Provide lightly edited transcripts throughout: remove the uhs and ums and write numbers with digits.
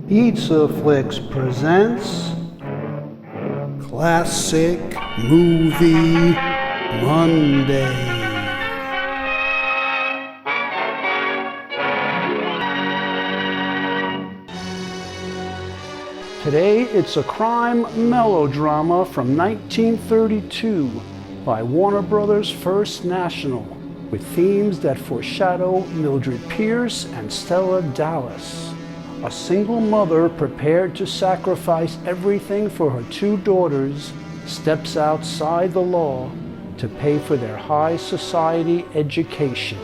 PizzaFLIX presents Classic Movie Monday. Today it's a crime melodrama from 1932 by Warner Brothers First National, with themes that foreshadow Mildred Pierce and Stella Dallas. A single mother prepared to sacrifice everything for her two daughters steps outside the law to pay for their high society education.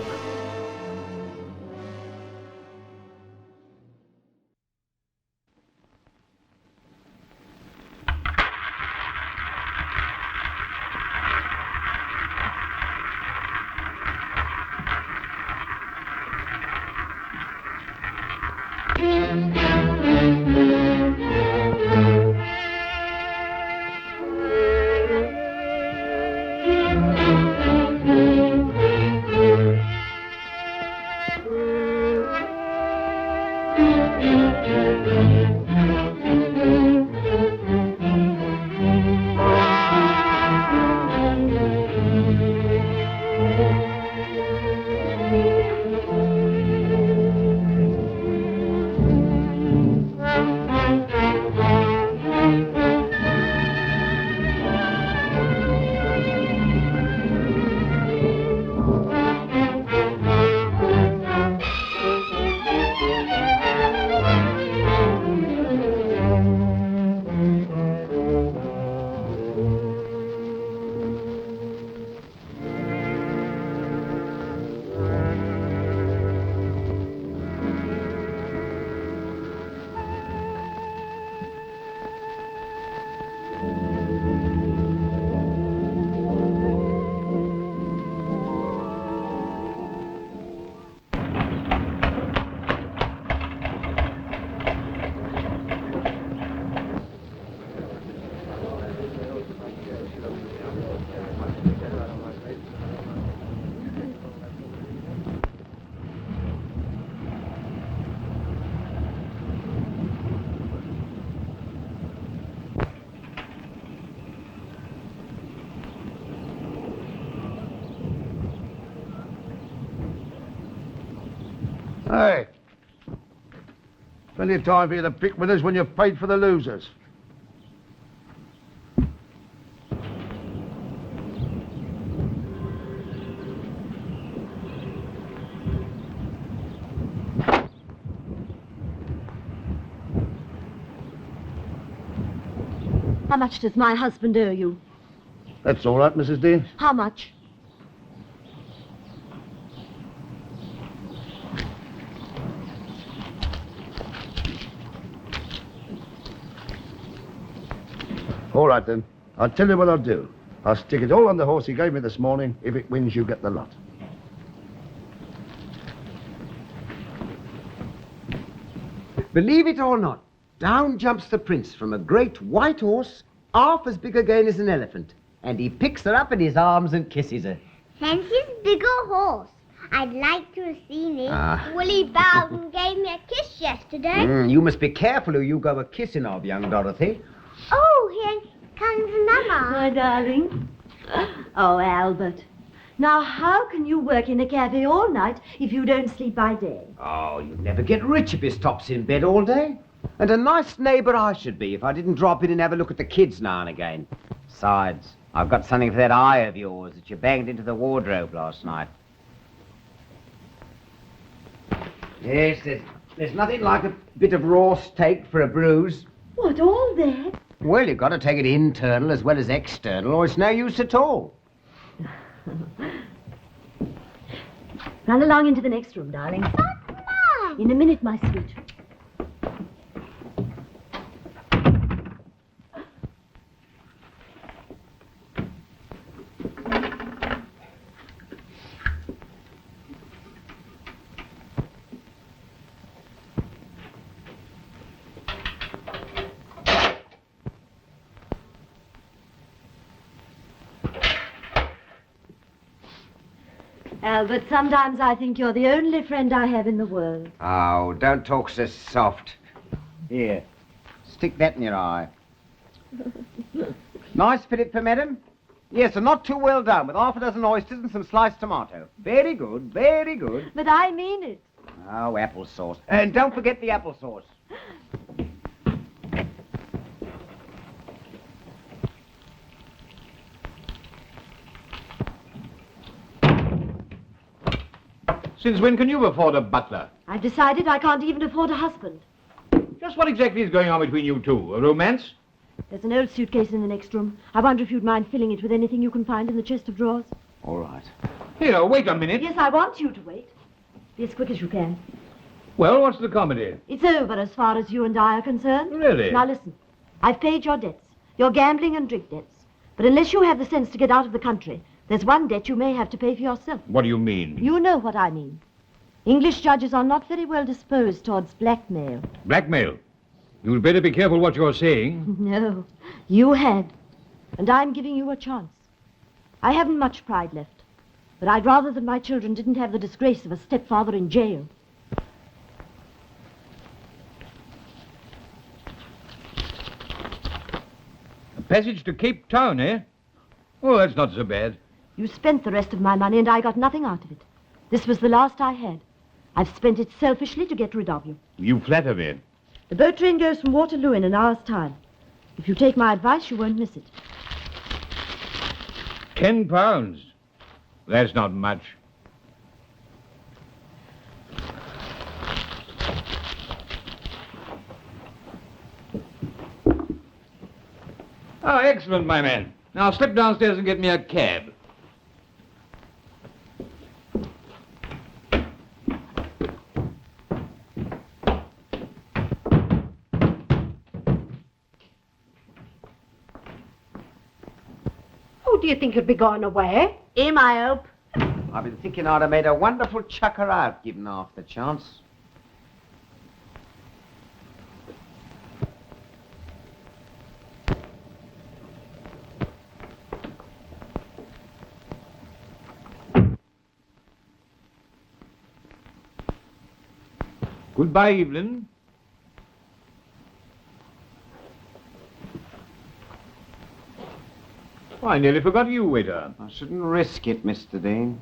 Hey, plenty of time for you to pick winners when you've paid for the losers. How much does my husband owe you? That's all right, Mrs. Dean. How much? All right, then. I'll tell you what I'll do. I'll stick it all on the horse he gave me this morning. If it wins, you get the lot. Believe it or not, down jumps the prince from a great white horse, half as big again as an elephant, and he picks her up in his arms and kisses her. Fancy's bigger horse. I'd like to have seen it. Willie bowed and gave me a kiss yesterday. You must be careful who you go a-kissing of, young Dorothy. Oh, here comes Mama. My darling. Oh, Albert. Now, how can you work in a cafe all night if you don't sleep by day? Oh, you'd never get rich if you stops in bed all day. And a nice neighbour I should be if I didn't drop in and have a look at the kids now and again. Besides, I've got something for that eye of yours that you banged into the wardrobe last night. Yes, there's nothing like a bit of raw steak for a bruise. What, all that? Well, you've got to take it internal as well as external, or it's no use at all. Run along into the next room, darling. But, Mom. In a minute, my sweet. Albert, sometimes I think you're the only friend I have in the world. Oh, don't talk so soft. Here, stick that in your eye. Nice fillet for madam? Yes, and not too well done, with half a dozen oysters and some sliced tomato. Very good, very good. But I mean it. Oh, applesauce. And don't forget the applesauce. Since when can you afford a butler? I've decided I can't even afford a husband. Just what exactly is going on between you two? A romance? There's an old suitcase in the next room. I wonder if you'd mind filling it with anything you can find in the chest of drawers. All right. Here, wait a minute. Yes, I want you to wait. Be as quick as you can. Well, what's the comedy? It's over as far as you and I are concerned. Really? Now listen. I've paid your debts. Your gambling and drink debts. But unless you have the sense to get out of the country, there's one debt you may have to pay for yourself. What do you mean? You know what I mean. English judges are not very well disposed towards blackmail. Blackmail? You'd better be careful what you're saying. No, you had. And I'm giving you a chance. I haven't much pride left. But I'd rather that my children didn't have the disgrace of a stepfather in jail. A passage to Cape Town, eh? Oh, that's not so bad. You spent the rest of my money and I got nothing out of it. This was the last I had. I've spent it selfishly to get rid of you. You flatter me. The boat train goes from Waterloo in an hour's time. If you take my advice, you won't miss it. £10. That's not much. Oh, excellent, my man. Now slip downstairs and get me a cab. Do you think you'd be going away? Him, I hope. I've been thinking I'd have made a wonderful chucker out, given half the chance. Goodbye, Evelyn. I nearly forgot you, waiter. I shouldn't risk it, Mr. Dean.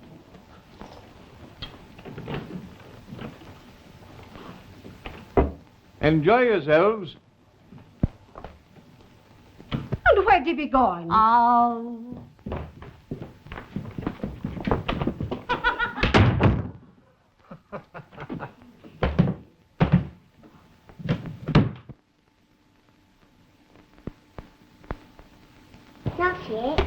Enjoy yourselves. And where'd you be going? Oh. Not yet.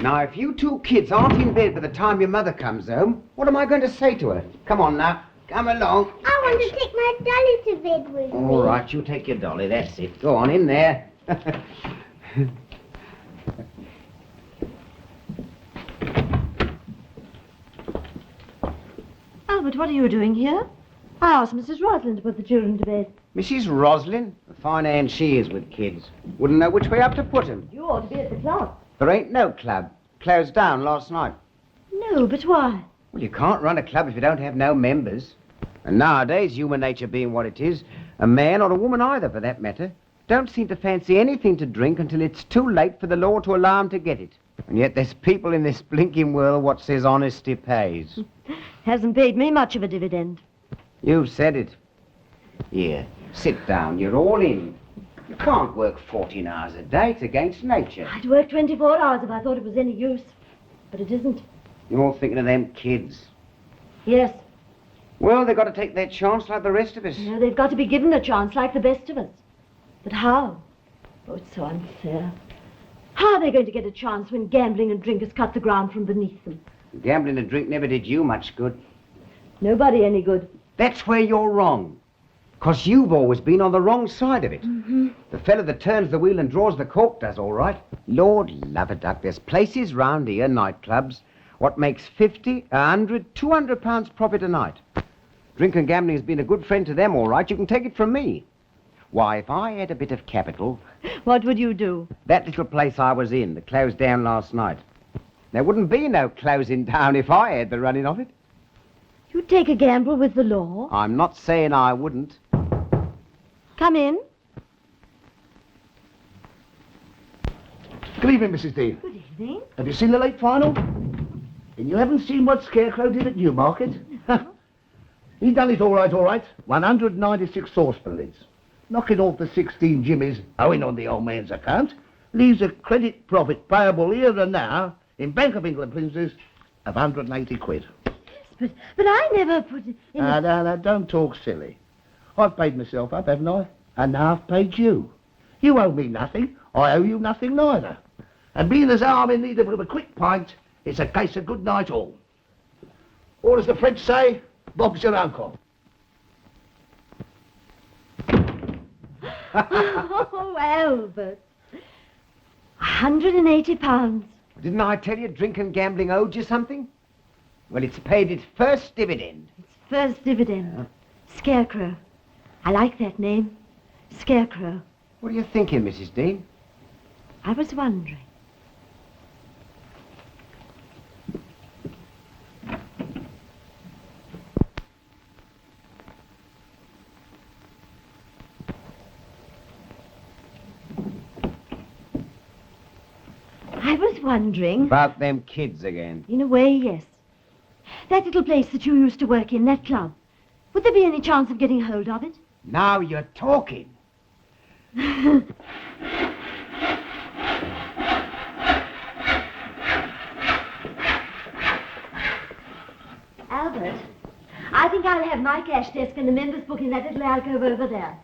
Now, if you two kids aren't in bed by the time your mother comes home, what am I going to say to her? Come on now, come along. I want to take my dolly to bed with me. All right, you take your dolly, that's it. Go on, in there. Albert, what are you doing here? I asked Mrs. Roslin to put the children to bed. Mrs. Roslin? A fine hand she is with kids. Wouldn't know which way up to put 'em. You ought to be at the club. There ain't no club. Closed down last night. No, but why? Well, you can't run a club if you don't have no members. And nowadays, human nature being what it is, a man or a woman either, for that matter, don't seem to fancy anything to drink until it's too late for the law to allow 'em to get it. And yet there's people in this blinking world what says honesty pays. Hasn't paid me much of a dividend. You said it. Here, sit down. You're all in. You can't work 14 hours a day. It's against nature. I'd work 24 hours if I thought it was any use. But it isn't. You're all thinking of them kids. Yes. Well, they've got to take their chance like the rest of us. No, they've got to be given a chance like the best of us. But how? Oh, it's so unfair. How are they going to get a chance when gambling and drink has cut the ground from beneath them? Gambling and drink never did you much good. Nobody any good. That's where you're wrong. 'Cause you've always been on the wrong side of it. Mm-hmm. The fella that turns the wheel and draws the cork does all right. Lord love a duck, there's places round here, nightclubs, what makes 50, 100, 200 pounds profit a night. Drink and gambling has been a good friend to them, all right. You can take it from me. Why, if I had a bit of capital... What would you do? That little place I was in, that closed down last night. There wouldn't be no closing down if I had the running of it. You'd take a gamble with the law. I'm not saying I wouldn't. Come in. Good evening, Mrs. Dean. Good evening. Have you seen the late final? And you haven't seen what Scarecrow did at Newmarket? He done it all right. 196 saucepan lids. Knocking off the 16 jimmies owing on the old man's account leaves a credit profit payable here and now in Bank of England Princes of 180 quid. But I never put it in No, don't talk silly. I've paid myself up, haven't I? And now I've paid you. You owe me nothing. I owe you nothing neither. And being as I'm in need of a quick pint, it's a case of good night all. Or as the French say, Bob's your uncle. Oh, Albert. £180. Didn't I tell you drink and gambling owed you something? Well, it's paid its first dividend. First dividend. Scarecrow. I like that name. Scarecrow. What are you thinking, Mrs. Dean? I was wondering. About them kids again. In a way, yes. That little place that you used to work in, that club. Would there be any chance of getting hold of it? Now you're talking. Albert, I think I'll have my cash desk and the members' book in that little alcove over there.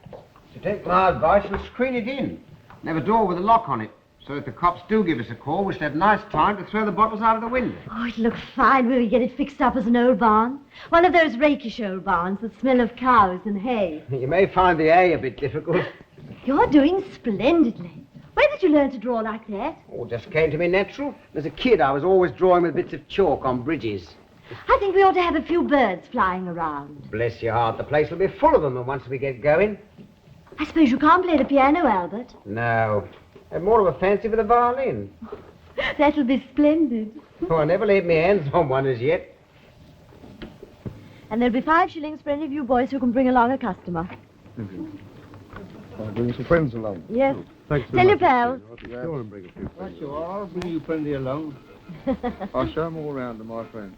To take my advice, we'll screen it in. And have a door with a lock on it. So if the cops do give us a call, we should have nice time to throw the bottles out of the window. Oh, it'll look fine when we get it fixed up as an old barn. One of those rakish old barns that smell of cows and hay. You may find the A bit difficult. You're doing splendidly. Where did you learn to draw like that? Oh, just came to me natural. As a kid, I was always drawing with bits of chalk on bridges. I think we ought to have a few birds flying around. Bless your heart, the place will be full of them once we get going. I suppose you can't play the piano, Albert. No. I have more of a fancy for the violin. That'll be splendid. Oh, I never laid my hands on one as yet. And there'll be 5 shillings for any of you boys who can bring along a customer. I'll bring some friends along. Yes. Thanks Tell your pals. Sure, and bring a few friends. That's all right. I'll bring you plenty along. I'll show them all round to my friends.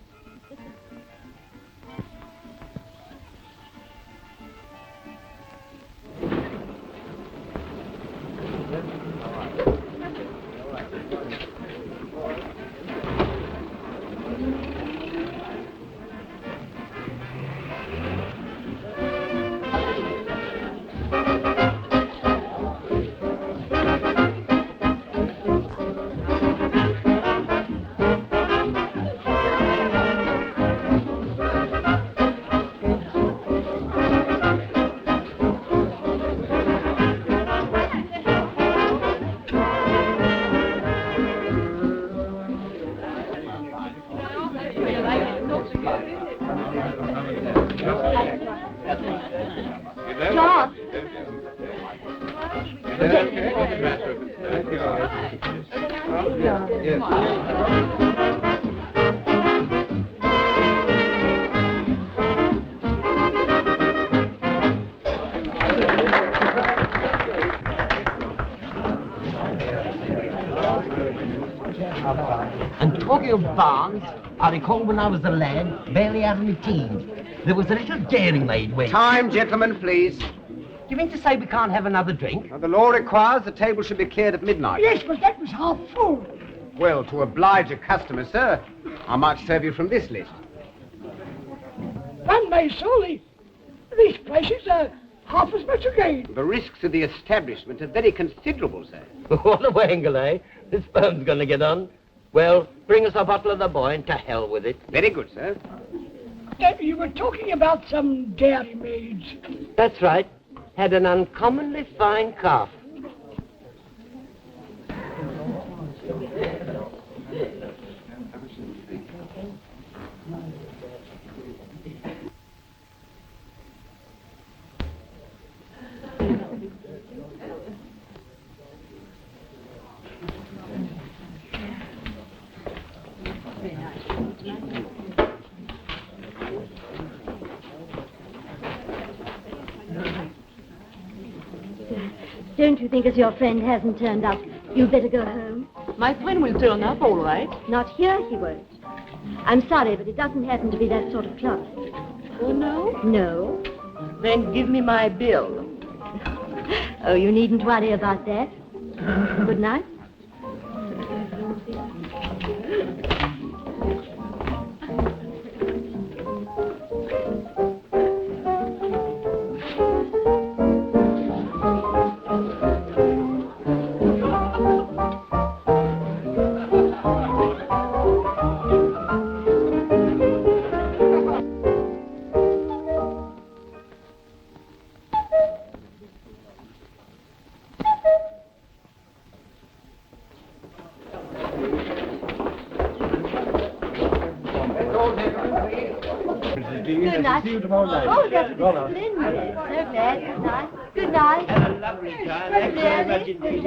And talking of barns, I recall when I was a lad, barely out of my teens, there was a little dairymaid waiting. Time, gentlemen, please. Do you mean to say we can't have another drink? Now, the law requires the table should be cleared at midnight. Yes, but that was half full. Well, to oblige a customer, sir, I might serve you from this list. One may solely. These places are half as much again. The risks of the establishment are very considerable, sir. What a wangle, eh? This firm's gonna get on. Well, bring us a bottle of the boy and to hell with it. Very good, sir. You were talking about some dairymaids. That's right. Had an uncommonly fine calf. Don't you think as your friend hasn't turned up, you'd better go home? My friend will turn up, all right. Not here, he won't. I'm sorry, but it doesn't happen to be that sort of club. Oh, no? No. Then give me my bill. Oh, you needn't worry about that. Good night. Good night. See you tomorrow night. Oh, that's splendid. So glad. Good night. Good night. Have a lovely time. Thanks very much indeed.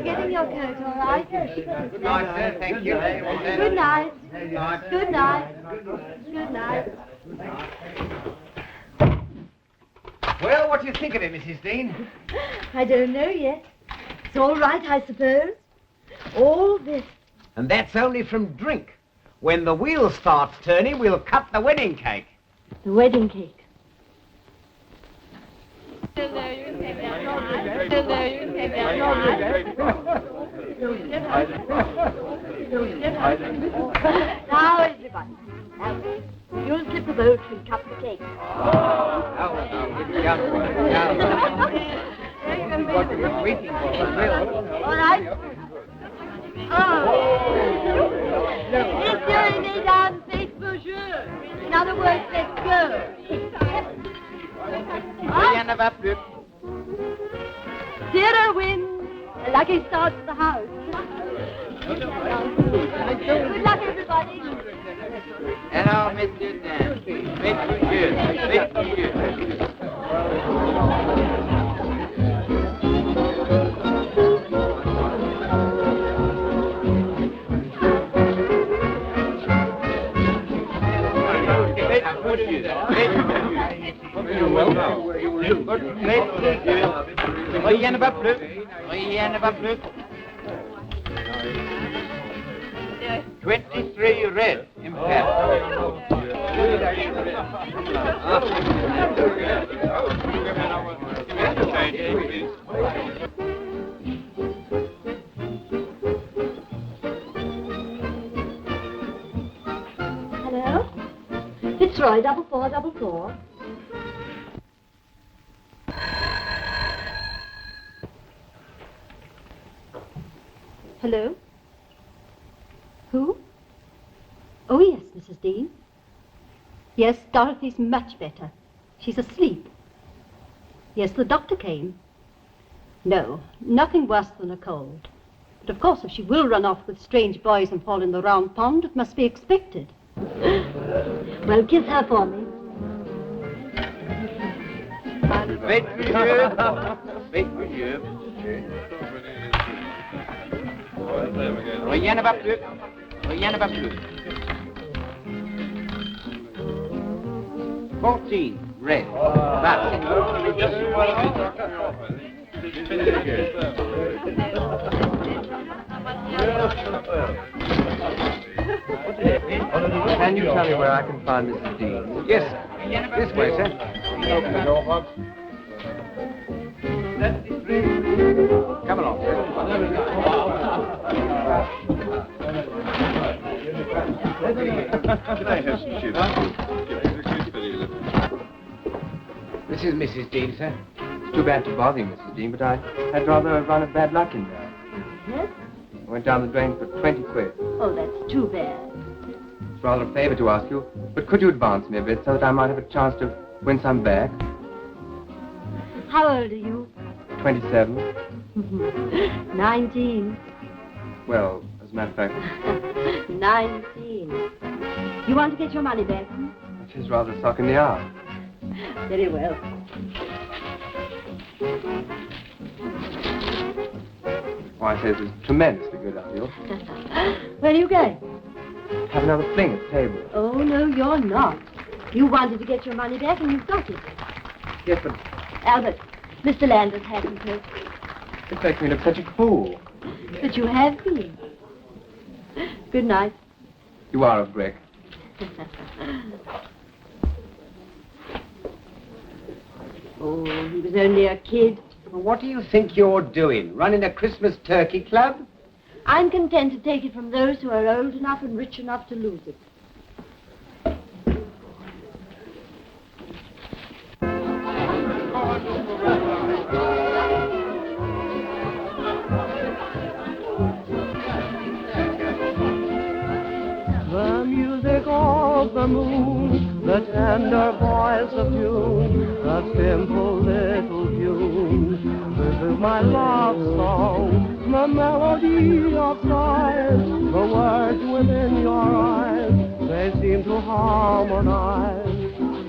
Getting your coat, all right? Good night, sir. Thank you. Good night. Good night. Good night. Well, what do you think of it, Mrs. Dean? I don't know yet. It's all right, I suppose. All this. And that's only from drink. When the wheel starts turning, we'll cut the wedding cake. The wedding cake. Now, everybody. You'll slip the boat and cut the cake. What we were waiting for. All right. Oh. Messieurs et mesdames, faites vos jeux. In other words, let's go. Rien ne va plus. Zero wins. A lucky start to the house. Good luck, everybody. Alors, messieurs, dames, faites vos jeux. Faites vos jeux. Rien ne va plus. Rien ne va plus. 23 red, impact. Hello? Fitzroy, 4444. Hello? Who? Oh, yes, Mrs. Dean. Yes, Dorothy's much better. She's asleep. Yes, the doctor came. No, nothing worse than a cold. But of course, if she will run off with strange boys and fall in the round pond, it must be expected. Well, kiss her for me. Faites vos jeux. Faites vos jeux. Rien ne va plus. Rien ne va plus. 14, red. Back. Can you tell me where I can find Mrs. Dean? Yes. This way, sir. Open the door, Bob. Come along, sir. Can I have some chips? This is Mrs. Dean, sir. Too bad to bother you, Mrs. Dean, but I had rather a run of bad luck in there. Yes? I went down the drain for 20 quid. Oh, that's too bad. It's rather a favour to ask you, but could you advance me a bit so that I might have a chance to win some back? How old are you? 27. 19. Well, as a matter of fact, 19. You want to get your money back? it is rather a sock in the arm. Very well. Why, I say this is tremendously good of you. Where are you going? Have another fling at the table. Oh, no, you're not. You wanted to get your money back and you've got it. Yes, but Albert, Mr. Landers hasn't hurt. It makes me look such a fool. But you have been. Good night. You are a brick. Oh, he was only a kid. well, what do you think you're doing? Running a Christmas turkey club? I'm content to take it from those who are old enough and rich enough to lose it. The music of the moon, the tender voice of June, the simple little tune. This is my love song, the melody of sighs, the words within your eyes, they seem to harmonize.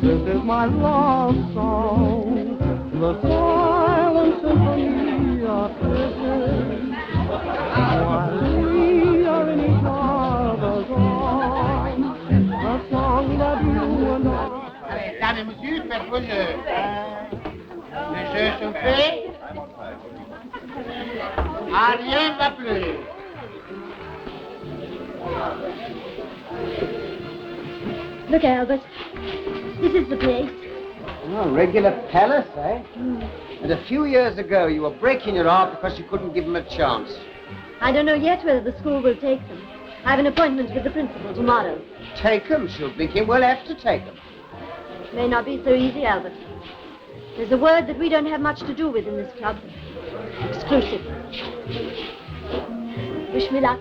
This is my love song, the silent symphony of kisses, while we are in each other's arms, a song that you and I... Allez, dame et monsieur, faites vos jeux. Les jeux sont faits. Ah, rien ne va plus. Look, Albert. This is the place. Oh, regular palace, eh? And a few years ago, you were breaking your heart because you couldn't give them a chance. I don't know yet whether the school will take them. I have an appointment with the principal tomorrow. Take them, she'll think him. We'll have to take them. May not be so easy, Albert. There's a word that we don't have much to do with in this club. Exclusive. Wish me luck.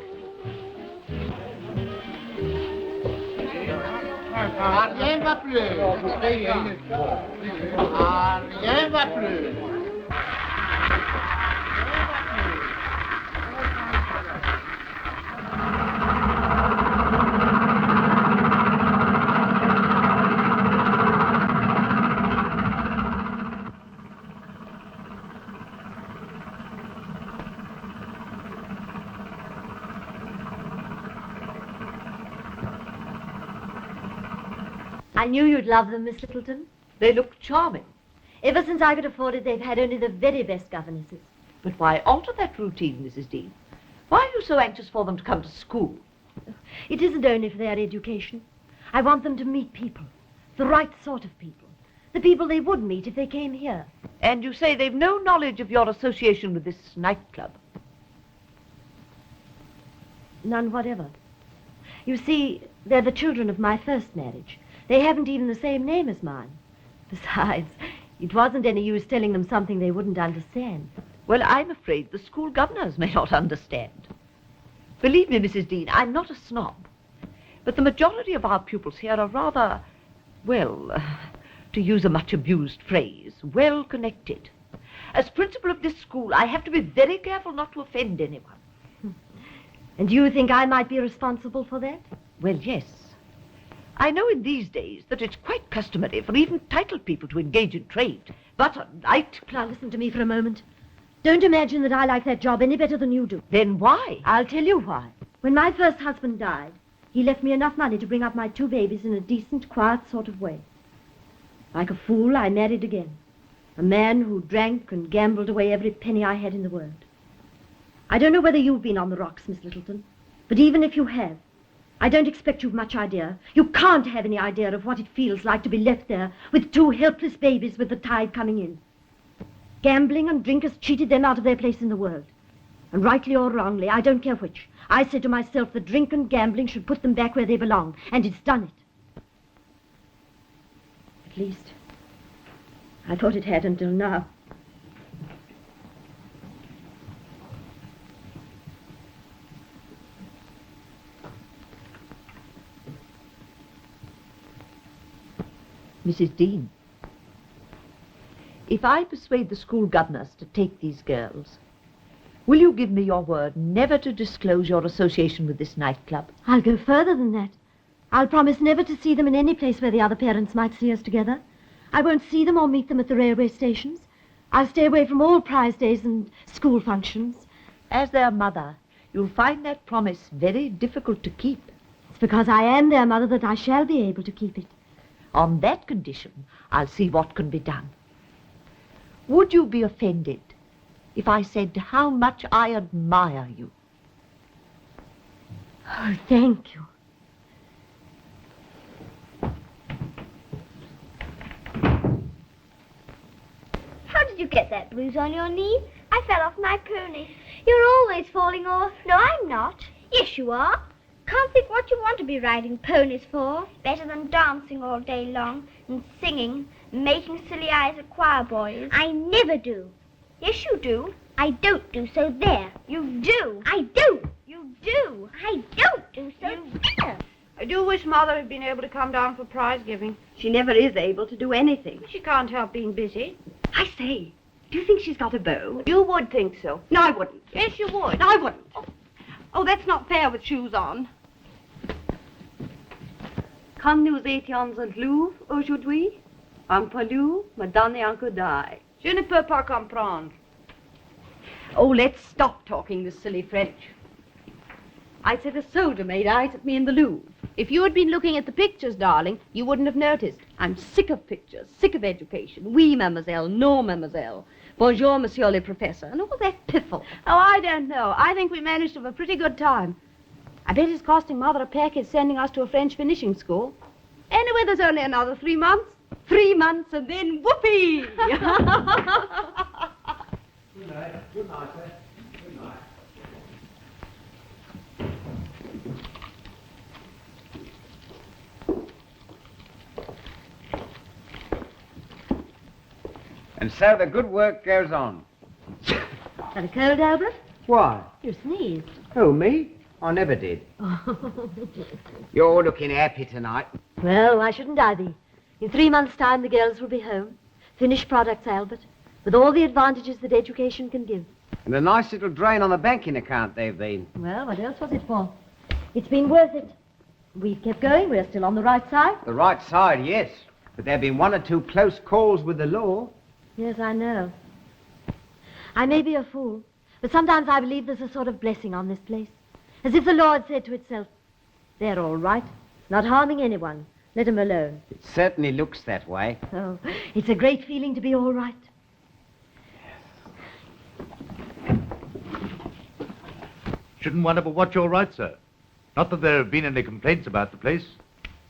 Ah, rien ne va plus. Ah, rien ne va plus. I knew you'd love them, Miss Littleton. They look charming. Ever since I could afford it, they've had only the very best governesses. But why alter that routine, Mrs. Dean? Why are you so anxious for them to come to school? It isn't only for their education. I want them to meet people, the right sort of people, the people they would meet if they came here. And you say they've no knowledge of your association with this nightclub? None whatever. You see, they're the children of my first marriage. They haven't even the same name as mine. Besides, it wasn't any use telling them something they wouldn't understand. Well, I'm afraid the school governors may not understand. Believe me, Mrs. Dean, I'm not a snob. But the majority of our pupils here are rather, well, to use a much abused phrase, well-connected. As principal of this school, I have to be very careful not to offend anyone. And you think I might be responsible for that? Well, yes. I know in these days that it's quite customary for even titled people to engage in trade. But a night... Now, listen to me for a moment. Don't imagine that I like that job any better than you do. Then why? I'll tell you why. When my first husband died, he left me enough money to bring up my 2 babies in a decent, quiet sort of way. Like a fool, I married again. A man who drank and gambled away every penny I had in the world. I don't know whether you've been on the rocks, Miss Littleton, but even if you have, I don't expect you've much idea. You can't have any idea of what it feels like to be left there with 2 helpless babies with the tide coming in. Gambling and drink has cheated them out of their place in the world. And rightly or wrongly, I don't care which, I said to myself that drink and gambling should put them back where they belong, and it's done it. At least, I thought it had until now. Mrs. Dean, if I persuade the school governors to take these girls, will you give me your word never to disclose your association with this nightclub? I'll go further than that. I'll promise never to see them in any place where the other parents might see us together. I won't see them or meet them at the railway stations. I'll stay away from all prize days and school functions. As their mother, you'll find that promise very difficult to keep. It's because I am their mother that I shall be able to keep it. On that condition, I'll see what can be done. Would you be offended if I said how much I admire you? Oh, thank you. How did you get that bruise on your knee? I fell off my pony. You're always falling off. No, I'm not. Yes, you are. Can't think what you want to be riding ponies for. Better than dancing all day long and singing, making silly eyes at choir boys. I never do. Yes, you do. I don't do, so there. You do. I do. You do. I don't do, so there. I do wish Mother had been able to come down for prize giving. She never is able to do anything. She can't help being busy. I say, do you think she's got a beau? You would think so. No, I wouldn't. Yes, you would. No, I wouldn't. Oh, that's not fair with shoes on. Quand nous étions en Louvre aujourd'hui, un poilu m'a donné un coup d'œil. Je ne peux pas comprendre. Oh, let's stop talking this silly French. I said a soldier made eyes at me in the Louvre. If you had been looking at the pictures, darling, you wouldn't have noticed. I'm sick of pictures, sick of education. Oui, mademoiselle, no, mademoiselle. Bonjour, monsieur le professeur, and all that piffle. Oh, I don't know. I think we managed to have a pretty good time. I bet it's costing Mother a peck is sending us to a French finishing school. Anyway, there's only another 3 months. 3 months and then whoopee! Good night. Good night, sir. Good night. And so the good work goes on. Got a cold, Albert? Why? You sneezed. Who, me? I never did. You're looking happy tonight. Well, why shouldn't I be? In 3 months' time, the girls will be home. Finished products, Albert, with all the advantages that education can give. And a nice little drain on the banking account they've been. Well, what else was it for? It's been worth it. We've kept going. We're still on the right side. The right side, yes. But there have been 1 or 2 close calls with the law. Yes, I know. I may be a fool, but sometimes I believe there's a sort of blessing on this place. As if the Lord said to itself, they're all right, not harming anyone. Let them alone. It certainly looks that way. Oh, it's a great feeling to be all right. Shouldn't wonder but what you're right, sir. Not that there have been any complaints about the place.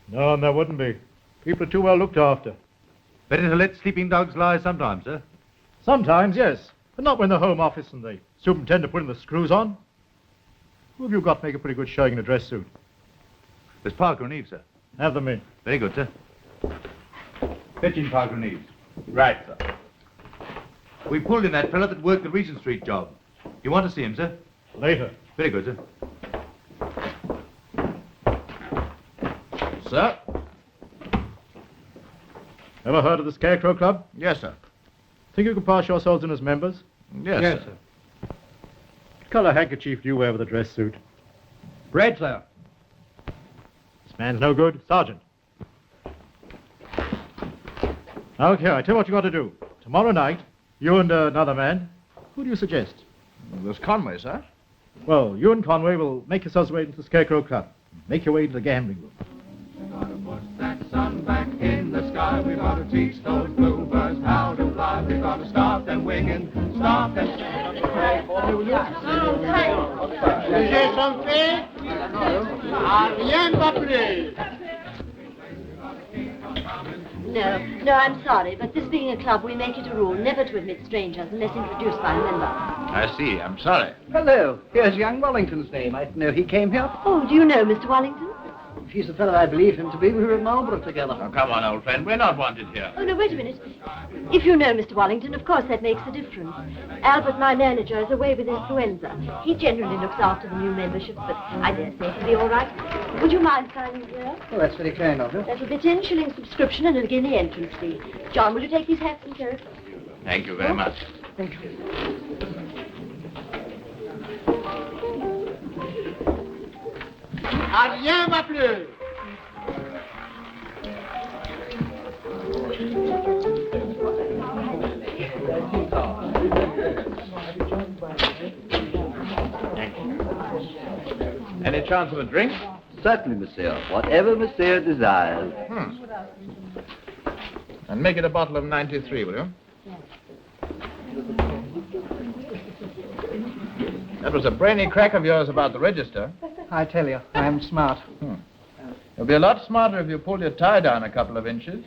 No, and there wouldn't be. People are too well looked after. Better to let sleeping dogs lie sometimes, sir. Sometimes, yes. But not when the Home Office and the superintendent are putting the screws on. Who have you got to make a pretty good showing in a dress suit? There's Parker and Eve, sir. Have them in. Very good, sir. Fetch in Parker and Eve. Right, sir. We pulled in that fellow that worked the Regent Street job. You want to see him, sir? Later. Very good, sir. Sir? Ever heard of the Scarecrow Club? Yes, sir. Think you could pass yourselves in as members? Yes, sir. What colour handkerchief do you wear with a dress suit? Red, sir. This man's no good. Sergeant. Okay, I tell you what you got to do. Tomorrow night, you and another man. Who do you suggest? There's Conway, sir. Well, you and Conway will make yourselves way into the Scarecrow Club. Make your way into the gambling room. We gotta put that sun back in the sky. We gotta teach those bluebirds how to fly. We gotta stop them winging, stop them. J'ai chanté, rien va plus. No, I'm sorry, but this being a club, we make it a rule never to admit strangers unless introduced by a member. I see. I'm sorry. Hello. Here's young Wellington's name. I didn't know he came here. Oh, do you know Mr. Wellington? If he's the fellow I believe him to be, we were at Marlborough together. Oh, come on, old friend. We're not wanted here. Oh, no, wait a minute. If you know Mr. Wellington, of course that makes a difference. Albert, my manager, is away with influenza. He generally looks after the new memberships, but I dare say he'll be all right. Would you mind signing here? Oh, that's very kind of you. That'll be 10 shillings subscription and a guinea entrance fee. John, will you take these hats and coats? Thank you very much. Thank you. Rien va plus. Any chance of a drink? Certainly, monsieur. Whatever monsieur desires. And make it a bottle of 93, will you? That was a brainy crack of yours about the register. I tell you, I am smart. You'll be a lot smarter if you pull your tie down a couple of inches.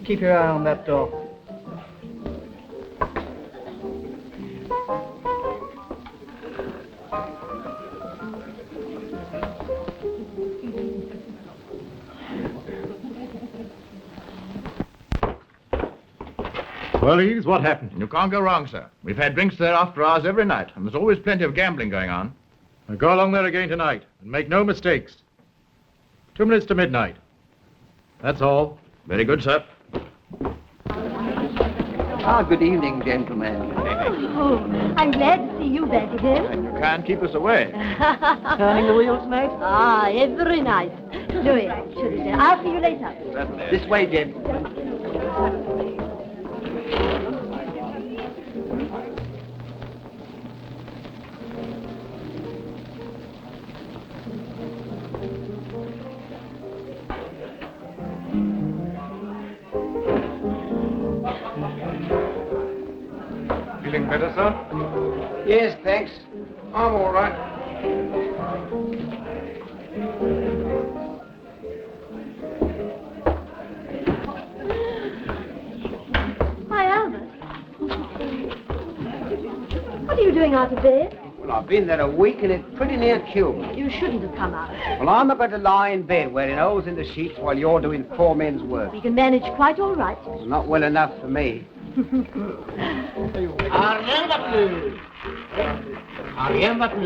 Keep your eye on that door. Well, Eves, what happened? You can't go wrong, sir. We've had drinks there after hours every night, and there's always plenty of gambling going on. Now go along there again tonight, and make no mistakes. 2 minutes to midnight. That's all. Very good, sir. Good evening, gentlemen. Oh, I'm glad to see you back again. And you can't keep us away. Turning the wheels, mate? Ah, every night. Louis, I'll see you later. This way, Jim. Feeling better, sir? Yes, thanks. I'm all right. Hi, Albert. What are you doing out of bed? Well, I've been there a week and it's pretty near killed me. You shouldn't have come out. Well, I'm not going to lie in bed wearing holes in the sheets while you're doing 4 men's work. We can manage quite all right. It's not well enough for me. Arrière plus. Arrière plus.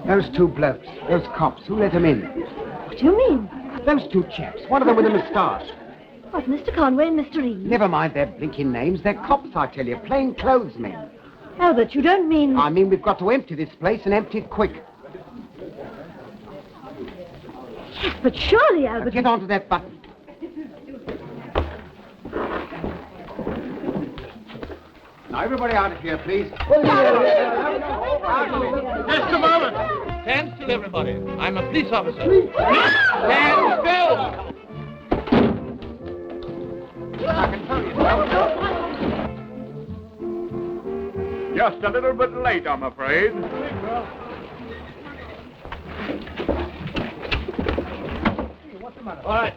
Those 2 blokes, those cops, who let them in? What do you mean? Those 2 chaps, one of them with a moustache. What, Mr. Conway and Mr. Eames? Never mind their blinking names, they're cops, I tell you, plain clothes men. Albert, you don't mean... I mean we've got to empty this place and empty it quick. Yes, but surely, Albert... Now get onto that button. Now, everybody out of here, please. Just a moment. Stand still, everybody. I'm a police officer. Stand still. I can tell you. Just a little bit late, I'm afraid. All right.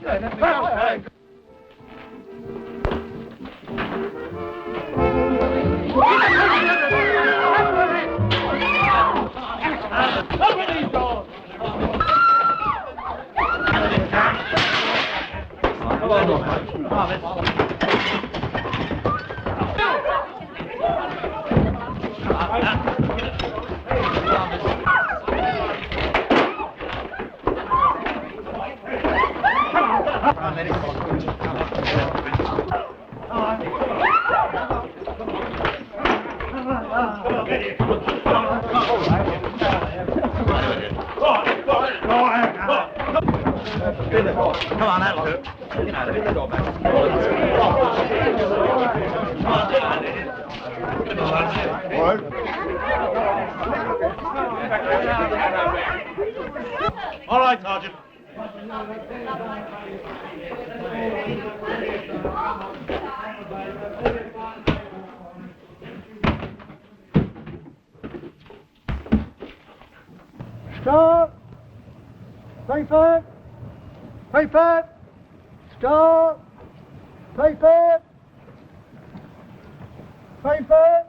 Come on, that'll do. You know, the door back. All right, Sergeant. Stop! Paper! Paper! Stop! Paper! Paper!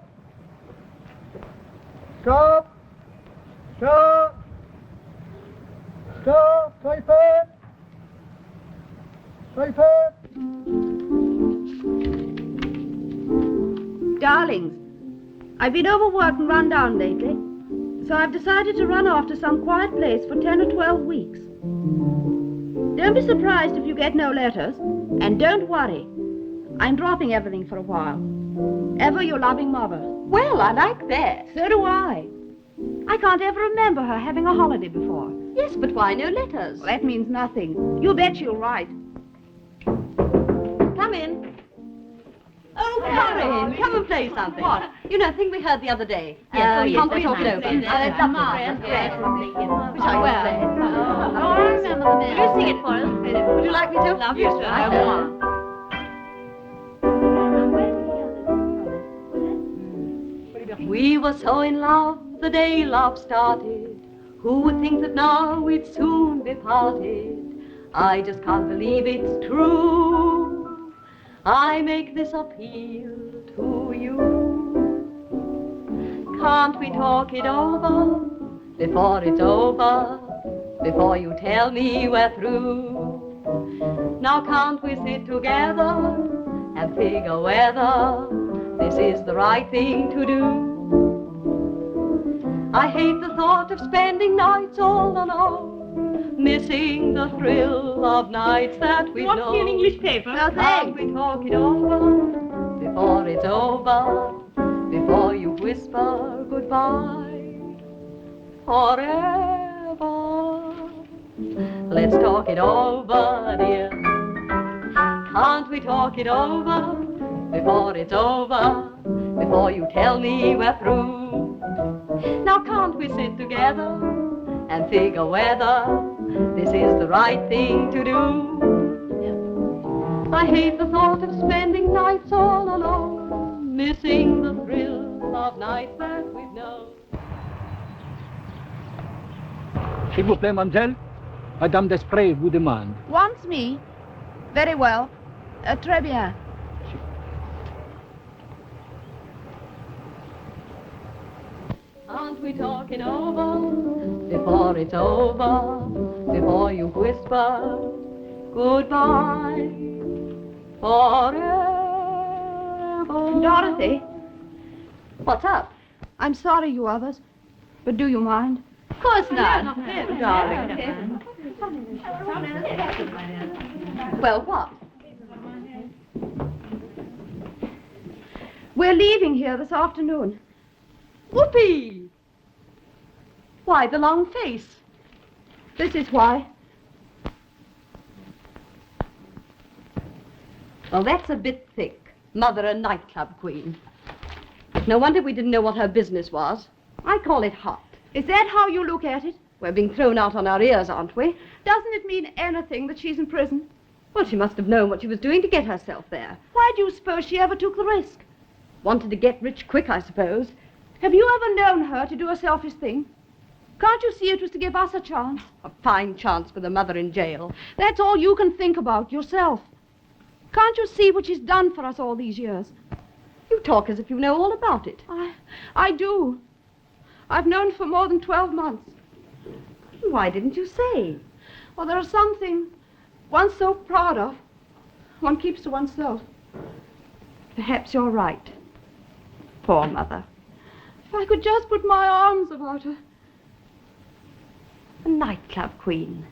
Stop! Stop! Stop! Paper! Paper! Darlings, I've been overworked and run down lately, so I've decided to run off to some quiet place for 10 or 12 weeks. Don't be surprised if you get no letters, and don't worry. I'm dropping everything for a while. Ever your loving mother. Well, I like that. So do I. I can't ever remember her having a holiday before. Yes, but why no letters? Well, that means nothing. You bet she'll write. Come in. Oh, come in. Come and play something. What? You know, thing we heard the other day. Yes, Can't we talk it over? Lovely. Which I will play. Oh, I remember the minute. Will you sing it for us? Would you like me to? Yes, sir. I will. We were so in love the day love started. Who would think that now we'd soon be parted? I just can't believe it's true. I make this appeal to you. Can't we talk it over before it's over? Before you tell me we're through. Now can't we sit together and figure whether this is the right thing to do? I hate the thought of spending nights all alone, missing the thrill of nights that we've known. Want an English paper? No, Can't thanks. we talk it over before it's over? Before you whisper goodbye forever. Let's talk it over, dear. Can't we talk it over before it's over? Before you tell me we're through. Now can't we sit together and figure whether this is the right thing to do? I hate the thought of spending nights all alone, missing the thrill of nights that we've known. S'il vous plaît, mademoiselle. Madame Desprez vous demande. Wants me? Very well. Très bien. Can't we talk it over before it's over? Before you whisper goodbye forever. Dorothy. What's up? I'm sorry, you others, but do you mind? Of course not. Darling. Well, what? We're leaving here this afternoon. Whoopee! Why the long face? This is why. Well, that's a bit thick. Mother a nightclub queen. No wonder we didn't know what her business was. I call it hot. Is that how you look at it? We're being thrown out on our ears, aren't we? Doesn't it mean anything that she's in prison? Well, she must have known what she was doing to get herself there. Why do you suppose she ever took the risk? Wanted to get rich quick, I suppose. Have you ever known her to do a selfish thing? Can't you see it was to give us a chance? A fine chance for the mother in jail. That's all you can think about yourself. Can't you see what she's done for us all these years? You talk as if you know all about it. I do. I've known for more than 12 months. Why didn't you say? Well, there are some things one's so proud of, one keeps to oneself. Perhaps you're right. Poor mother. If I could just put my arms about her. A nightclub queen.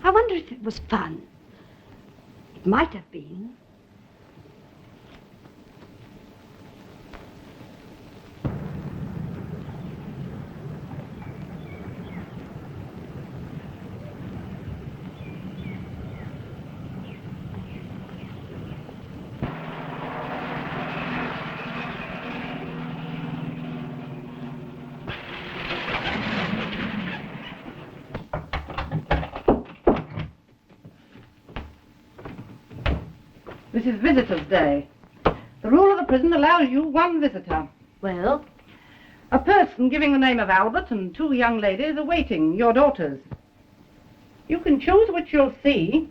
I wonder if it was fun. It might have been. This is Visitors' Day. The rule of the prison allows you one visitor. Well? A person giving the name of Albert and two young ladies awaiting, your daughters. You can choose which you'll see.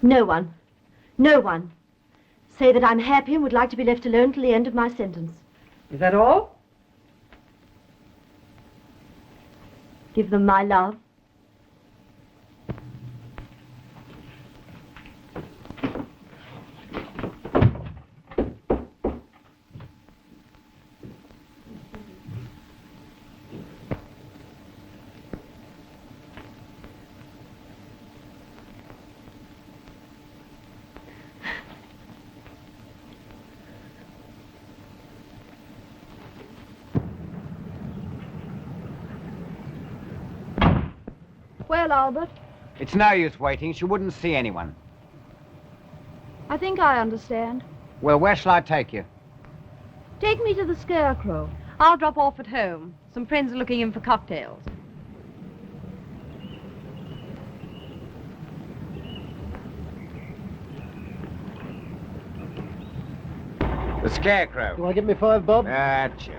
No one. No one. Say that I'm happy and would like to be left alone till the end of my sentence. Is that all? Give them my love. Well, Albert, It's no use waiting. She wouldn't see anyone. I think I understand. Well, where shall I take you? Take me to the Scarecrow. I'll drop off at home. Some friends are looking in for cocktails. The Scarecrow. You want to give me 5 bob? Gotcha.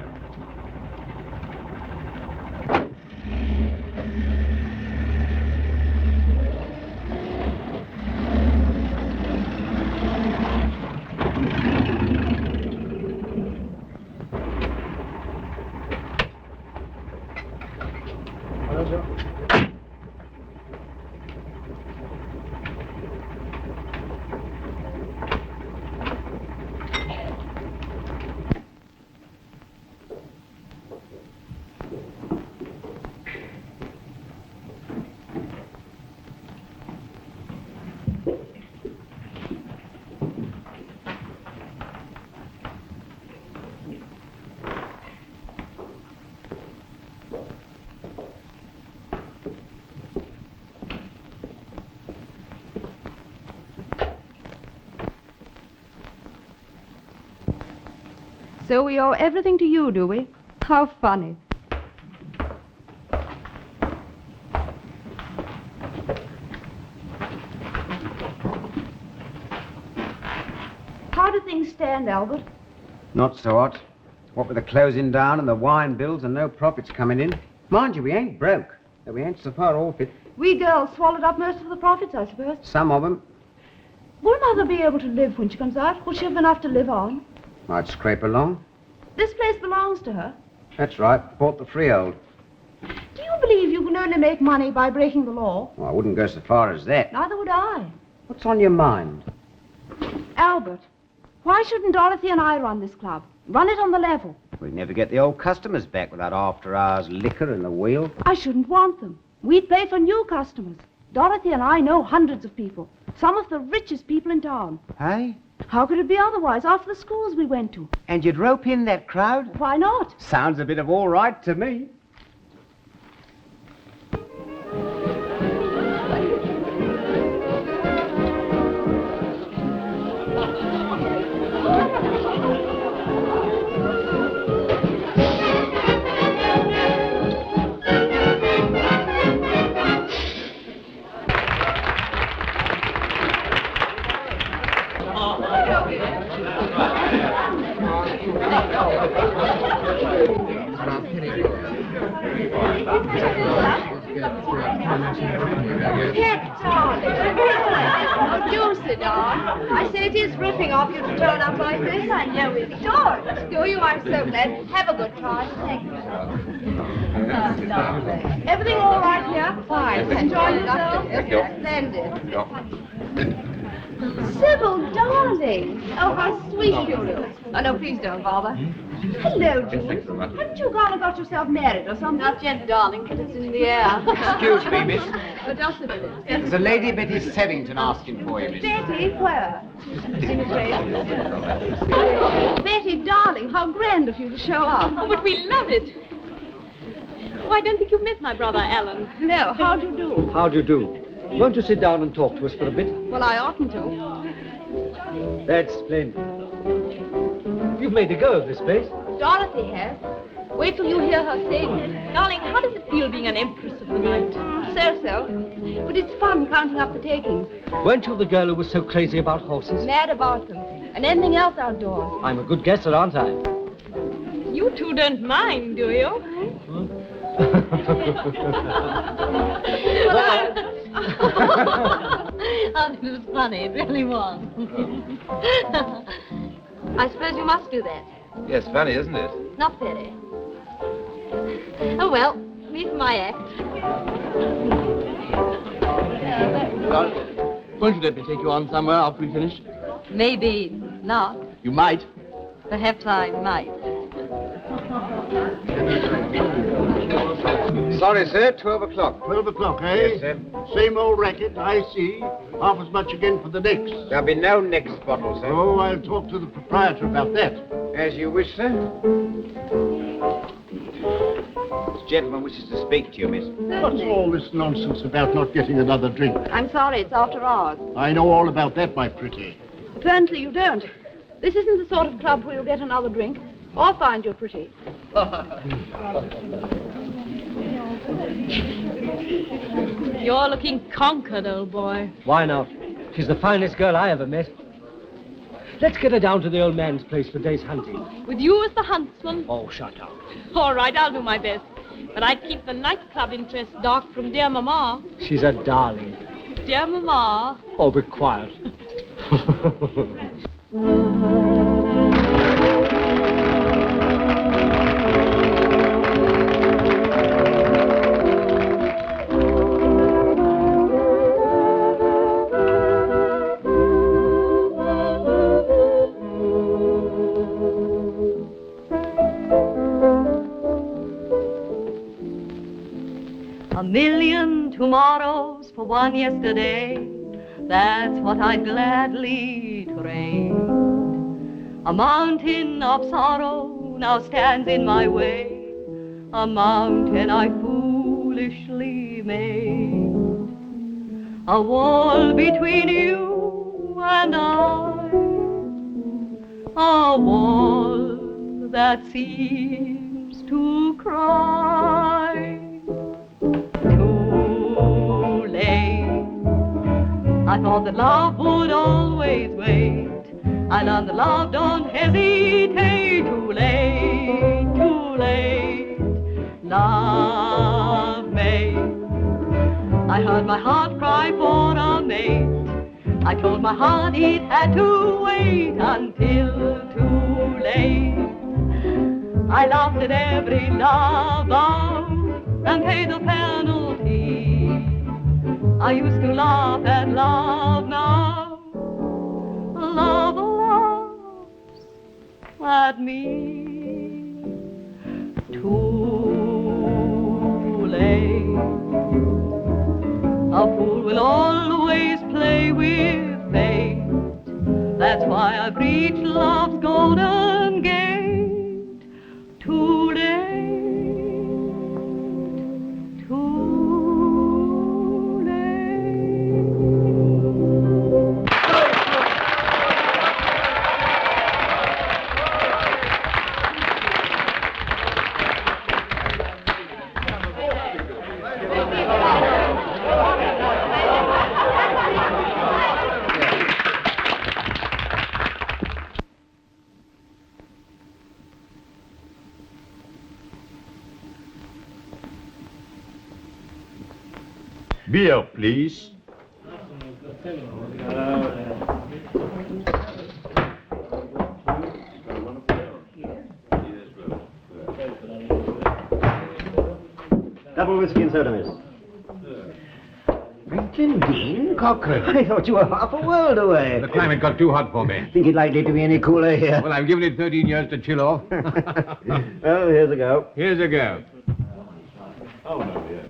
So we owe everything to you, do we? How funny. How do things stand, Albert? Not so hot. What with the closing down and the wine bills and no profits coming in. Mind you, we ain't broke. Though we ain't so far off it. We girls swallowed up most of the profits, I suppose. Some of them. Will Mother be able to live when she comes out? Will she have enough to live on? I'd scrape along. This place belongs to her. That's right. Bought the freehold. Do you believe you can only make money by breaking the law? Well, I wouldn't go so far as that. Neither would I. What's on your mind? Albert, why shouldn't Dorothy and I run this club? Run it on the level. We'd never get the old customers back without after-hours liquor and the wheel. I shouldn't want them. We'd play for new customers. Dorothy and I know hundreds of people. Some of the richest people in town. Hey? How could it be otherwise after the schools we went to? And you'd rope in that crowd? Why not? Sounds a bit of all right to me. Do sit down. I say it is ripping of you to turn up like this. I know it. George, do you? I'm so glad. Have a good try. Thank you. Everything all right here? Fine. Enjoying yourself? Splendid. Sybil, darling. Oh, how sweet you look. Oh, no, please don't bother. Hello, Jude. Haven't you gone and got yourself married or something? Not yet, darling, but it's in the air. Excuse me, miss. Oh, just a minute. There's a lady Betty Teddington asking for you, miss. Betty, where? Betty, darling, how grand of you to show up. Oh, but we love it. Oh, I don't think you've met my brother, Alan. No, how do you do? How do you do? Won't you sit down and talk to us for a bit? Well, I oughtn't to. That's splendid. You've made a go of this place. Dorothy has. Wait till you hear her sing. Darling, how does it feel being an empress of the night? So. But it's fun counting up the takings. Weren't you the girl who was so crazy about horses? Mad about them. And anything else outdoors. I'm a good guesser, aren't I? You two don't mind, do you? Oh, it was funny. It really was. I suppose you must do that. Yes, funny, isn't it? Not very. Oh, well, me for my act. Won't you let me take you on somewhere after we finish? Maybe not. You might. Perhaps I might. Sorry, sir, 12 o'clock. 12 o'clock, eh? Yes, sir. Same old racket, I see. Half as much again for the next. There'll be no next bottle, sir. Oh, I'll talk to the proprietor about that. As you wish, sir. This gentleman wishes to speak to you, miss. What's all this nonsense about not getting another drink? I'm sorry, it's after hours. I know all about that, my pretty. Apparently you don't. This isn't the sort of club where you'll get another drink or find you're pretty. You're looking conquered, old boy. Why not? She's the finest girl I ever met. Let's get her down to the old man's place for day's hunting. With you as the huntsman? Oh, shut up. All right, I'll do my best. But I'd keep the nightclub interest dark from dear Mama. She's a darling. Dear Mama. Oh, be quiet. A million tomorrows for one yesterday, that's what I'd gladly trade. A mountain of sorrow now stands in my way, a mountain I foolishly made. A wall between you and I, a wall that seems to cry. Too late. I thought that love would always wait. I learned that love don't hesitate. Too late, too late. Love made. I heard my heart cry for a mate. I told my heart it had to wait until too late. I laughed at every love vow and paid the penalty. I used to laugh at love now. Love laughs at me. Too late. A fool will always play with fate. That's why I've reached love's golden gate. Too late. Beer, please. Double whiskey and soda, miss. Franklin Dean Cochrane. I thought you were half a world away. The climate got too hot for me. Think it likely to be any cooler here? Well, I've given it 13 years to chill off. Well, here's a go. Here's a go. Oh, no, dear.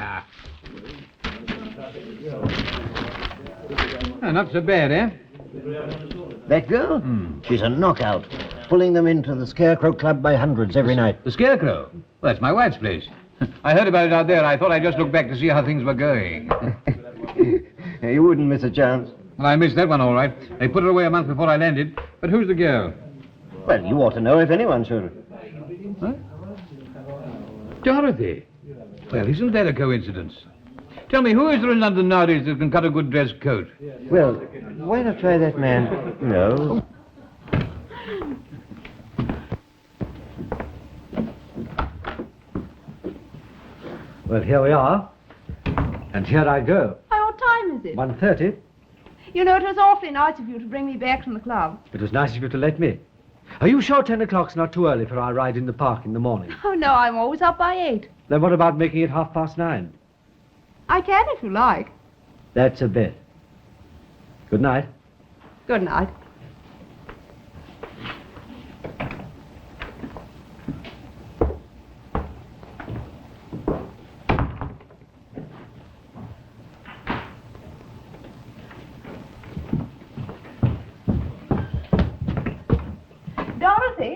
Ah. Oh, not so bad, eh? That girl? She's a knockout. Pulling them into the Scarecrow Club by hundreds every night. The Scarecrow? Well, that's my wife's place. I heard about it out there. I thought I'd just look back to see how things were going. You wouldn't miss a chance. Well, I missed that one, all right. They put her away a month before I landed. But who's the girl? Well, you ought to know if anyone should. Huh? Dorothy. Well, isn't that a coincidence? Tell me, who is there in London nowadays that can cut a good dress coat? Well, why not try that man? No. Well, here we are. And here I go. Hi, what time is it? 1:30. You know, it was awfully nice of you to bring me back from the club. It was nice of you to let me. Are you sure 10 o'clock's not too early for our ride in the park in the morning? Oh, no, I'm always up by 8. Then what about making it 9:30? I can if you like. That's a bet. Good night. Good night. Dorothy?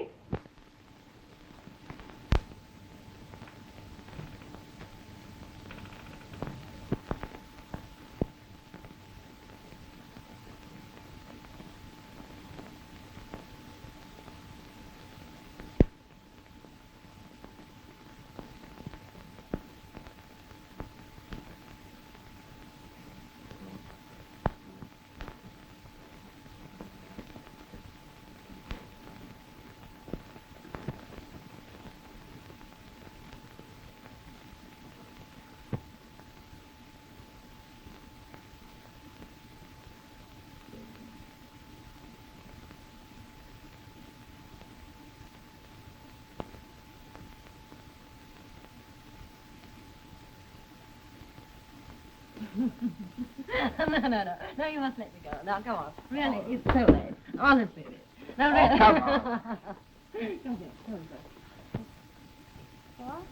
No, you must let me go. Now, come on. Really, it's so late. Honestly, it is. No, really. come on. Come here. What?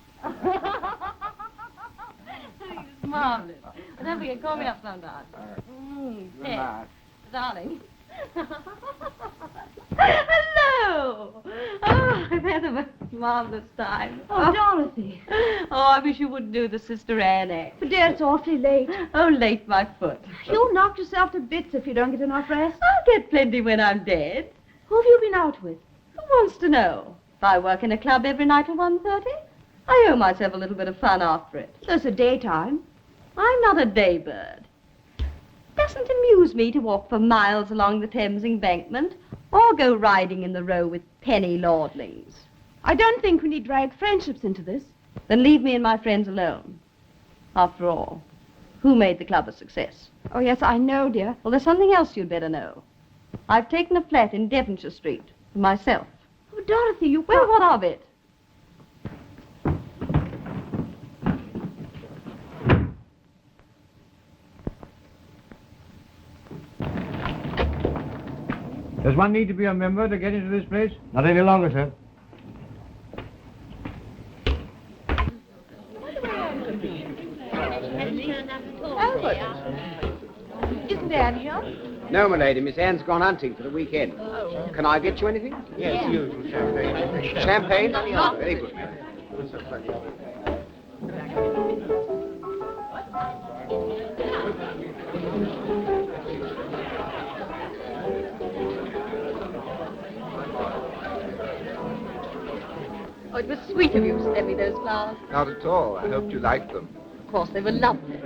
It's marvelous. But don't forget, call me up sometime. Yes, darling. Hello! Oh, I've had the most marvelous time. Oh, Dorothy. Oh, I wish you wouldn't do the Sister Anne. But dear, it's awfully late. Oh, late, my foot. You'll knock yourself to bits if you don't get enough rest. I'll get plenty when I'm dead. Who have you been out with? Who wants to know? If I work in a club every night till 1:30, I owe myself a little bit of fun after it. So it's a daytime. I'm not a daybird. It doesn't amuse me to walk for miles along the Thames embankment or go riding in the Row with penny lordlings. I don't think we need drag friendships into this. Then leave me and my friends alone. After all, who made the club a success? Oh, yes, I know, dear. Well, there's something else you'd better know. I've taken a flat in Devonshire Street for myself. Oh, Dorothy, you... Well, what of it? Does one need to be a member to get into this place? Not any longer, sir. Albert. Isn't Anne here? No, my lady. Miss Anne's gone hunting for the weekend. Can I get you anything? Yes, the usual champagne. Champagne? Very good, ma'am. Oh, it was sweet of you to send me those flowers. Not at all. I hoped you liked them. Of course, they were lovely.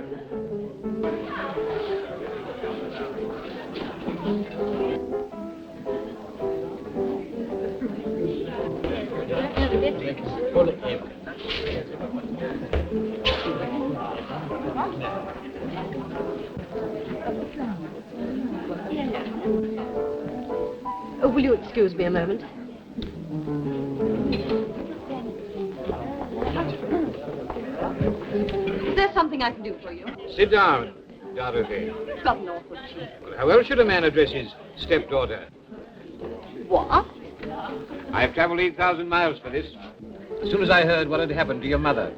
Oh, will you excuse me a moment? Is there something I can do for you? Sit down, Dorothy. You've got an awful cheek. Well, how else should a man address his stepdaughter? What? I've traveled 8,000 miles for this. As soon as I heard what had happened to your mother,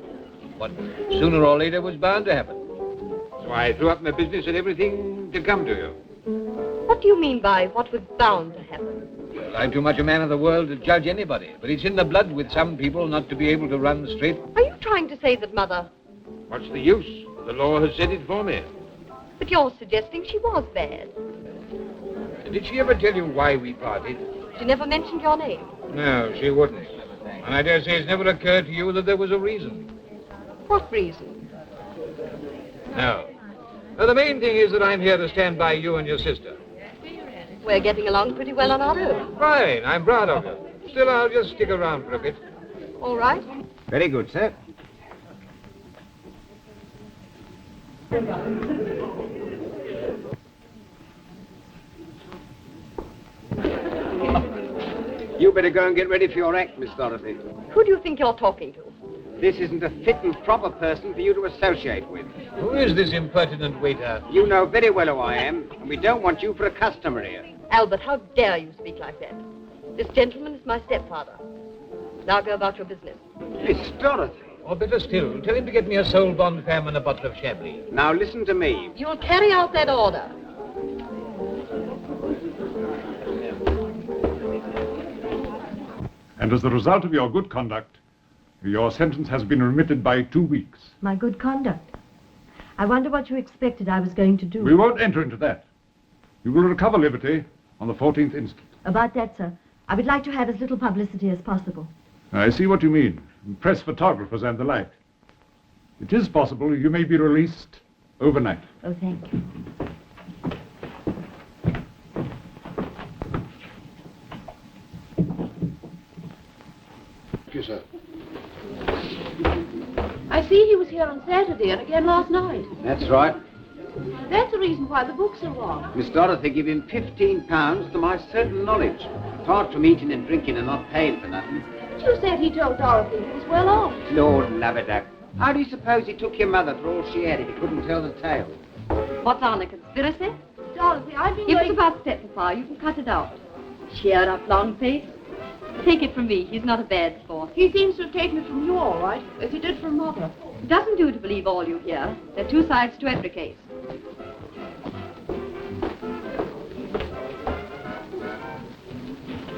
what sooner or later was bound to happen. So I threw up my business and everything to come to you. What do you mean by what was bound to happen? Well, I'm too much a man of the world to judge anybody, but it's in the blood with some people not to be able to run straight. Are you trying to say that Mother... What's the use? The law has said it for me. But you're suggesting she was bad. Did she ever tell you why we parted? She never mentioned your name. No, she wouldn't. And I dare say it's never occurred to you that there was a reason. What reason? No. Well, the main thing is that I'm here to stand by you and your sister. We're getting along pretty well on our own. Fine, I'm proud of her. Still, I'll just stick around for a bit. All right. Very good, sir. You better go and get ready for your act, Miss Dorothy. Who do you think you're talking to? This isn't a fit and proper person for you to associate with. Who is this impertinent waiter? You know very well who I am, and we don't want you for a customer here. Albert, how dare you speak like that? This gentleman is my stepfather. Now go about your business. Miss Dorothy. Or better still, tell him to get me a sole bon femme and a bottle of Chablis. Now listen to me. You'll carry out that order. And as the result of your good conduct, your sentence has been remitted by 2 weeks. My good conduct? I wonder what you expected I was going to do. We won't enter into that. You will recover liberty on the 14th instant. About that, sir, I would like to have as little publicity as possible. I see what you mean. Press photographers and the like. It is possible you may be released overnight. Oh, thank you. Thank you, sir. I see he was here on Saturday and again last night. That's right. That's the reason why the books are wrong. Miss Dorothy, give him £15 to my certain knowledge. Apart from eating and drinking and not paying for nothing. But you said he told Dorothy he was well off. Lord love it, Doc. How do you suppose he took your mother for all she had if he couldn't tell the tale? What's on, a conspiracy? Dorothy, I've been If going... it's about steppapa, you can cut it out. Cheer up, Longface. Take it from me, he's not a bad sport. He seems to have taken it from you all right, as he did from Mother. It doesn't do to believe all you hear. There are two sides to every case.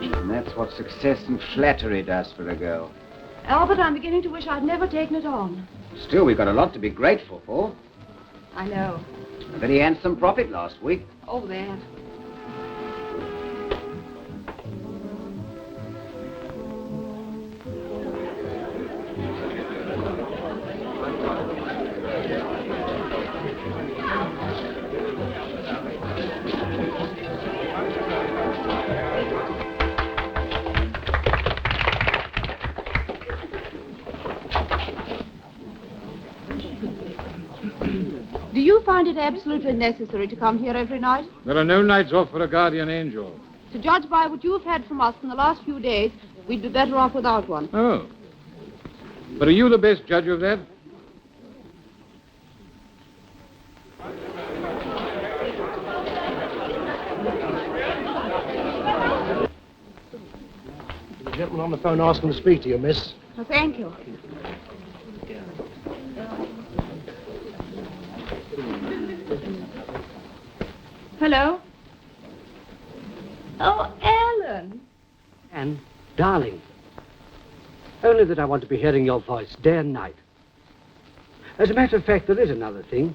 And that's what success and flattery does for a girl. Albert, I'm beginning to wish I'd never taken it on. Still, we've got a lot to be grateful for. I know. A very handsome profit last week. Oh, there. Do you find it absolutely necessary to come here every night? There are no nights off for a guardian angel. To judge by what you have had from us in the last few days, we'd be better off without one. Oh. But are you the best judge of that? The gentleman on the phone asking to speak to you, miss. Oh, thank you. Hello? Oh, Ellen. And, darling, only that I want to be hearing your voice day and night. As a matter of fact, there is another thing.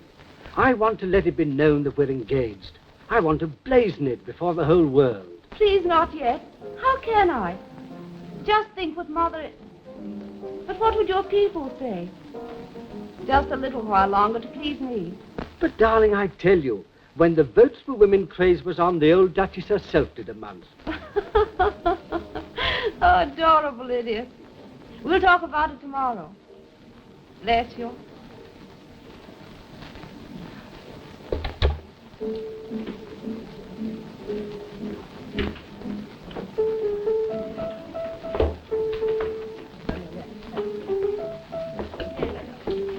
I want to let it be known that we're engaged. I want to blazon it before the whole world. Please, not yet. How can I? Just think what Mother... But what would your people say? Just a little while longer to please me. But, darling, I tell you, when the Votes for Women craze was on, the old Duchess herself did a month. Oh, adorable idiot. We'll talk about it tomorrow. Bless you.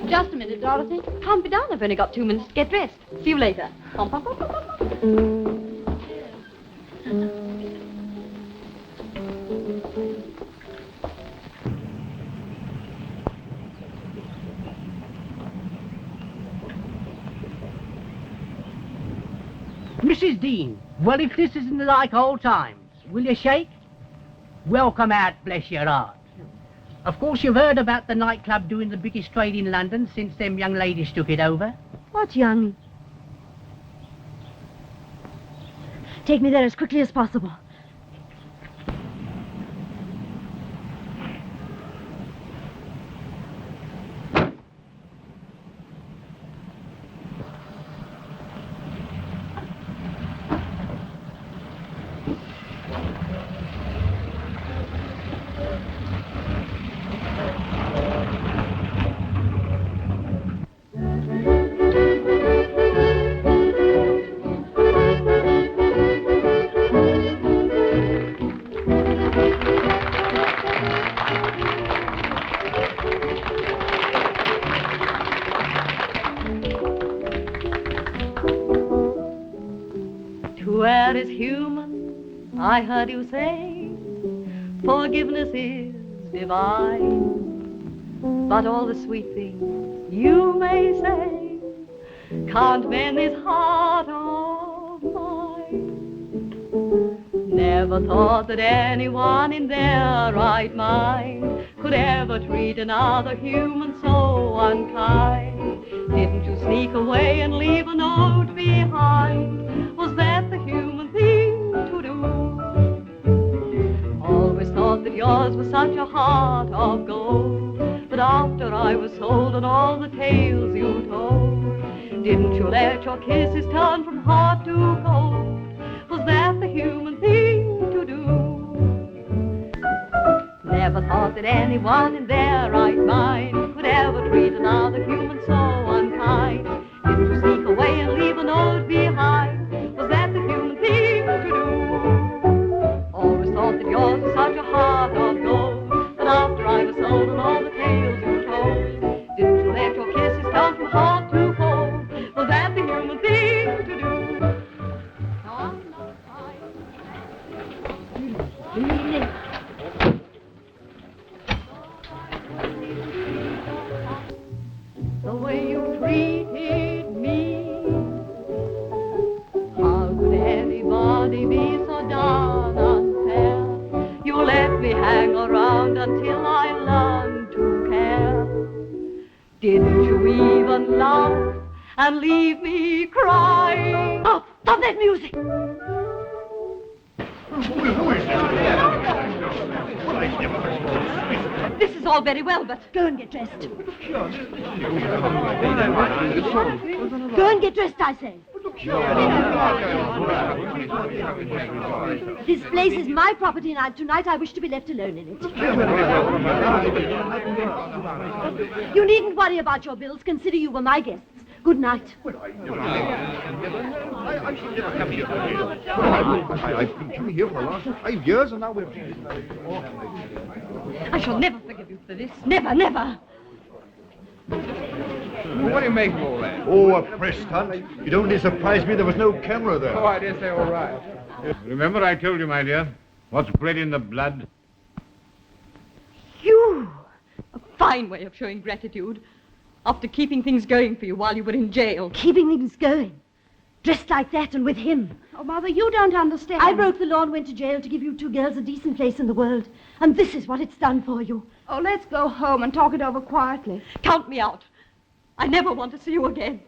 Just a minute, Dorothy. Calm me down. I've only got 2 minutes to get dressed. See you later. Pom, pom, pom, pom, pom. Mrs. Dean, well, if this isn't like old times, will you shake? Welcome out, bless your heart. Of course, you've heard about the nightclub doing the biggest trade in London since them young ladies took it over. What young? Take me there as quickly as possible. Where is human, I heard you say, forgiveness is divine. But all the sweet things you may say can't mend this heart of mine. Never thought that anyone in their right mind could ever treat another human so unkind. Didn't you sneak away and leave a note behind? Was that the human thing to do? Always thought that yours was such a heart of gold, but after I was sold and all the tales you told, didn't you let your kisses turn from hot to cold? Was that the human thing to do? Never thought that anyone in their right mind could ever treat another human so unkind. Didn't you sneak away and leave a note behind? Was that the human thing to do? Always thought that yours was such a heart of gold, but after I was sold and all the tales you told, didn't you let your kisses turn from hot to cold? Was that the human thing love and leave me crying. Oh, stop that music! This is all very well, but Go and get dressed. Go and get dressed, I say. This place is my property, and tonight I wish to be left alone in it. You needn't worry about your bills. Consider you were my guests. Good night. I've been coming here for the last 5 years, and now we're... I shall never forgive you for this. Never, never. What do you make of all that? Oh, a press stunt. It only surprised me there was no camera there. Oh, I dare say all right. Remember I told you, my dear, what's bred in the blood? You! A fine way of showing gratitude. After keeping things going for you while you were in jail. Keeping things going. Dressed like that and with him. Oh, Mother, you don't understand. I broke the law and went to jail to give you two girls a decent place in the world. And this is what it's done for you. Oh, let's go home and talk it over quietly. Count me out. I never want to see you again.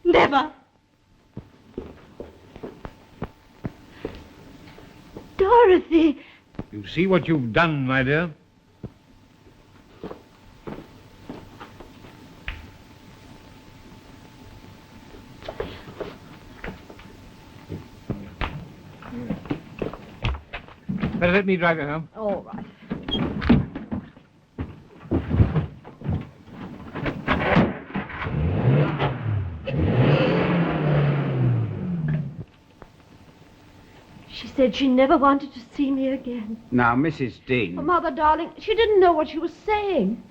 Never. Dorothy. You see what you've done, my dear? Better let me drive you home. All right. She said she never wanted to see me again. Now, Mrs. Dean. Oh, Mother, darling, she didn't know what she was saying.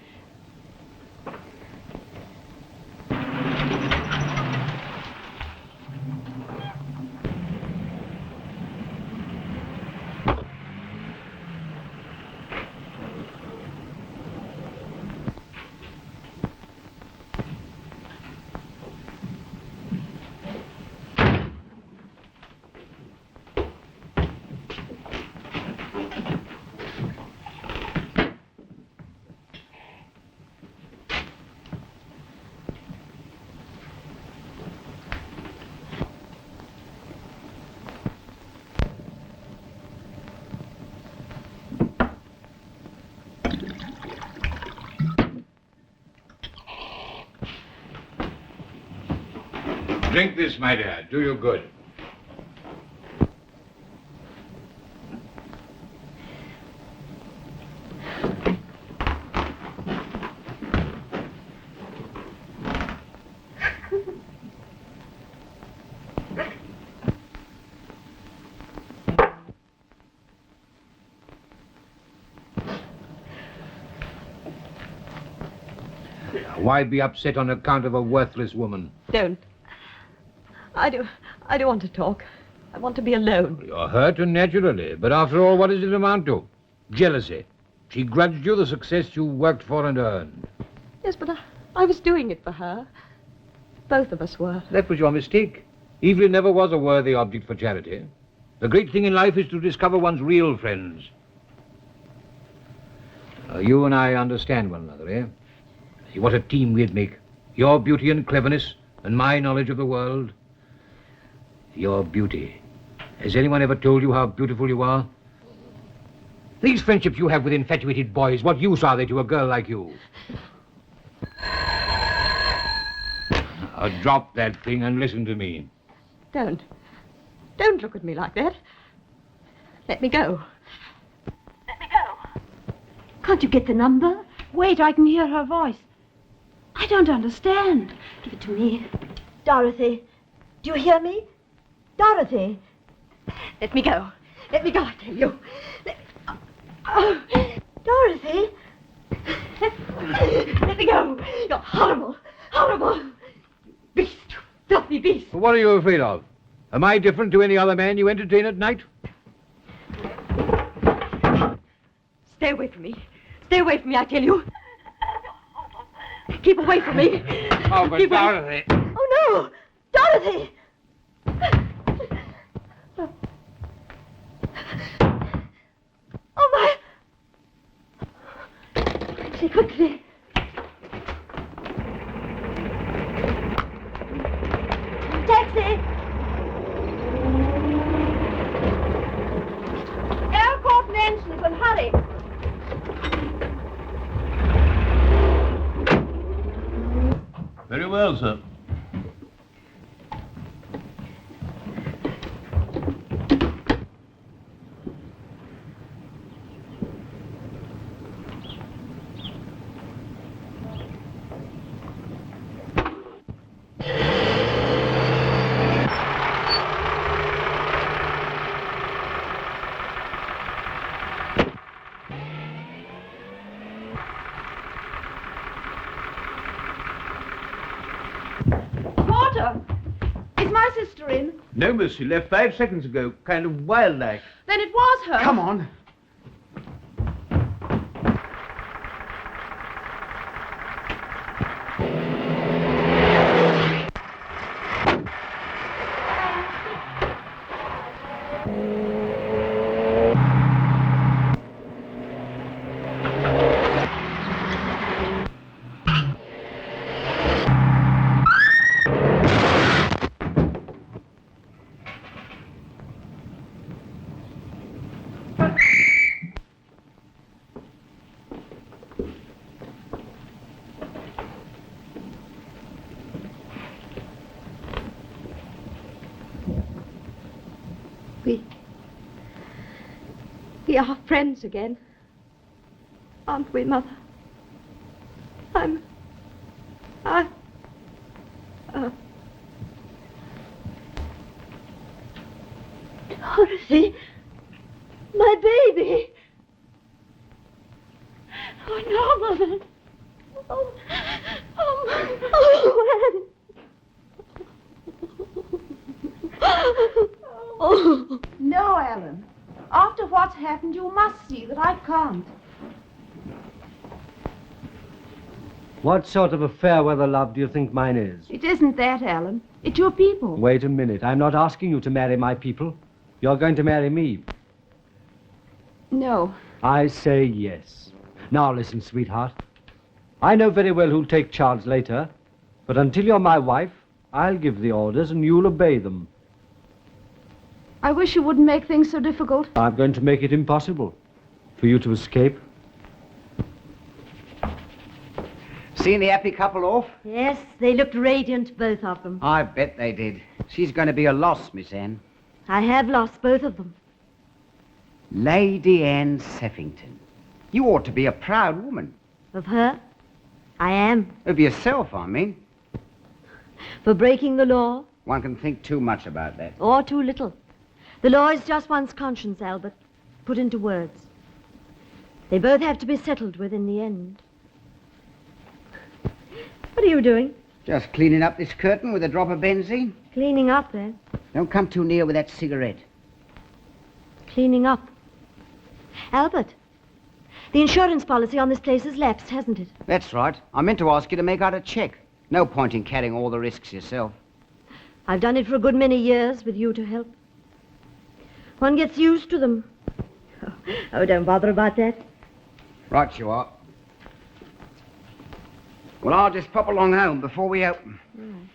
Drink this, my dear. Do you good. Why be upset on account of a worthless woman? Don't. I don't want to talk. I want to be alone. You're hurt naturally, but after all, what does it amount to? Jealousy. She grudged you the success you worked for and earned. Yes, but I was doing it for her. Both of us were. That was your mistake. Evelyn never was a worthy object for charity. The great thing in life is to discover one's real friends. You and I understand one another, eh? See what a team we'd make. Your beauty and cleverness, and my knowledge of the world. Your beauty. Has anyone ever told you how beautiful you are? These friendships you have with infatuated boys, what use are they to a girl like you? Now, drop that thing and listen to me. Don't. Don't look at me like that. Let me go. Let me go. Can't you get the number? Wait, I can hear her voice. I don't understand. Give it to me. Dorothy, do you hear me? Dorothy. Let me go. Let me go, I tell you. Oh, Dorothy. Let me go. You're horrible. Horrible. Beast. Filthy beast. Well, what are you afraid of? Am I different to any other man you entertain at night? Stay away from me. Stay away from me, I tell you. Keep away from me. Oh, but Dorothy. Oh, no. Dorothy. Oh, my. Quickly, quickly. well, sir. Porter! Is my sister in? No, miss, she left 5 seconds ago. Kind of wild-like. Then it was her. Come on. We are friends again. Aren't we, Mother? Dorothy, my baby. Oh, no, Mother. Oh. No, Alan. After what's happened, you must see that I can't. What sort of a fair weather love do you think mine is? It isn't that, Alan. It's your people. Wait a minute. I'm not asking you to marry my people. You're going to marry me. No. I say yes. Now listen, sweetheart. I know very well who'll take charge later, but until you're my wife, I'll give the orders and you'll obey them. I wish you wouldn't make things so difficult. I'm going to make it impossible for you to escape. Seen the happy couple off? Yes, they looked radiant, both of them. I bet they did. She's going to be a loss, Miss Anne. I have lost both of them. Lady Anne Seffington. You ought to be a proud woman. Of her? I am. Of yourself, I mean. For breaking the law? One can think too much about that. Or too little. The law is just one's conscience, Albert, put into words. They both have to be settled with in the end. What are you doing? Just cleaning up this curtain with a drop of benzene. Cleaning up, then? Don't come too near with that cigarette. Cleaning up. Albert, the insurance policy on this place has lapsed, hasn't it? That's right. I meant to ask you to make out a check. No point in carrying all the risks yourself. I've done it for a good many years with you to help. One gets used to them. Oh, don't bother about that. Right you are. Well, I'll just pop along home before we open. Right.